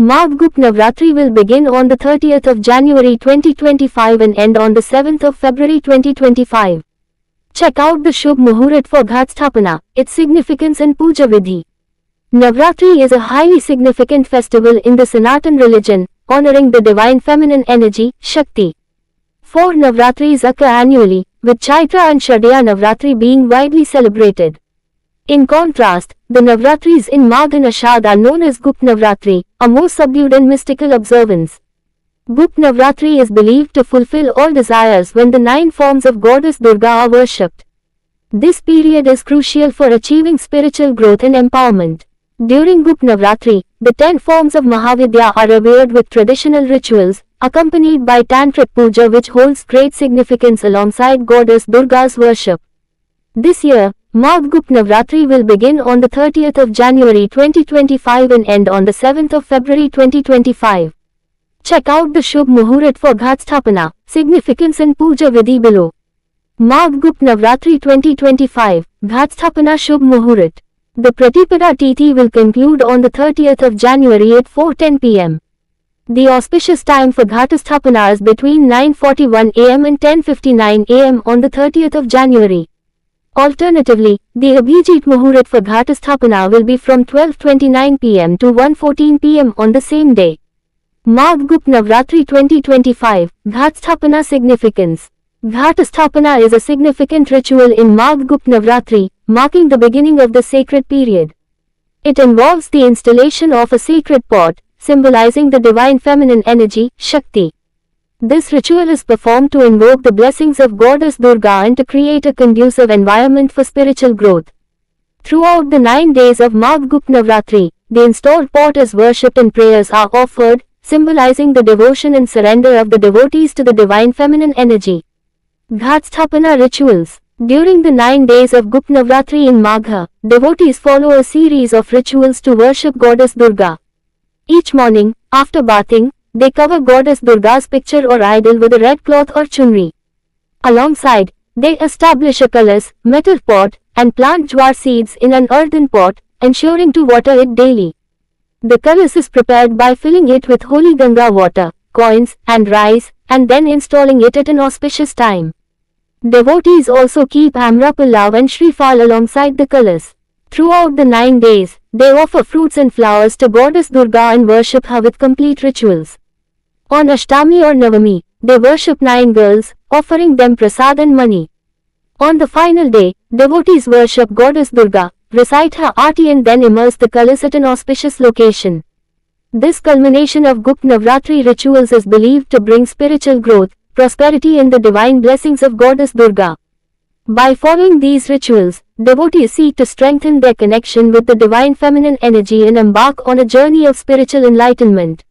Magh Gupt Navratri will begin on the 30th of January 2025 and end on the 7th of February 2025. Check out the Shubh Muhurat for Ghat Sthapana, its significance and Puja Vidhi. Navratri is a highly significant festival in the Sanatan religion, honoring the divine feminine energy, Shakti. 4 Navratris occur annually, with Chaitra and Shardaya Navratri being widely celebrated. In contrast, the Navratris in Magh and Ashad are known as Gupt Navratri, a more subdued and mystical observance. Gupt Navratri is believed to fulfill all desires when the 9 forms of Goddess Durga are worshipped. This period is crucial for achieving spiritual growth and empowerment. During Gupt Navratri, the 10 forms of Mahavidya are revered with traditional rituals, accompanied by Tantric Puja, which holds great significance alongside Goddess Durga's worship. This year, Magh Gupt Navratri will begin on the 30th of January 2025 and end on the 7th of February 2025. Check out the Shubh Muhurat for Ghat Sthapana, significance and Puja Vidhi below. Magh Gupt Navratri 2025, Ghat Sthapana Shubh Muhurat. The Pratipada Tithi will conclude on the 30th of January at 4:10 p.m. The auspicious time for Ghat Sthapana is between 9:41 a.m. and 10:59 a.m. on the 30th of January. Alternatively, the Abhijit Muhurat for Ghat Sthapana will be from 12:29 p.m. to 1:14 p.m. on the same day. Magh Gupt Navratri 2025, Ghat Sthapana significance. Ghat Sthapana is a significant ritual in Magh Gupt Navratri, marking the beginning of the sacred period. It involves the installation of a sacred pot, symbolizing the divine feminine energy, Shakti. This ritual is performed to invoke the blessings of Goddess Durga and to create a conducive environment for spiritual growth. Throughout the 9 days of Magh Gupt Navratri, the installed pot is worshipped and prayers are offered, symbolizing the devotion and surrender of the devotees to the divine feminine energy. Ghat Sthapana rituals. During the 9 days of Gupt Navratri in Magha, devotees follow a series of rituals to worship Goddess Durga. Each morning, after bathing, they cover Goddess Durga's picture or idol with a red cloth or chunri. Alongside, they establish a kalas, metal pot, and plant jowar seeds in an earthen pot, ensuring to water it daily. The kalas is prepared by filling it with holy Ganga water, coins, and rice, and then installing it at an auspicious time. Devotees also keep Amra Pulav and Shrifal alongside the kalas. Throughout the 9 days, they offer fruits and flowers to Goddess Durga and worship her with complete rituals. On Ashtami or Navami, they worship 9 girls, offering them prasad and money. On the final day, devotees worship Goddess Durga, recite her aarti and then immerse the kalas at an auspicious location. This culmination of Gupt Navratri rituals is believed to bring spiritual growth, prosperity and the divine blessings of Goddess Durga. By following these rituals, devotees seek to strengthen their connection with the divine feminine energy and embark on a journey of spiritual enlightenment.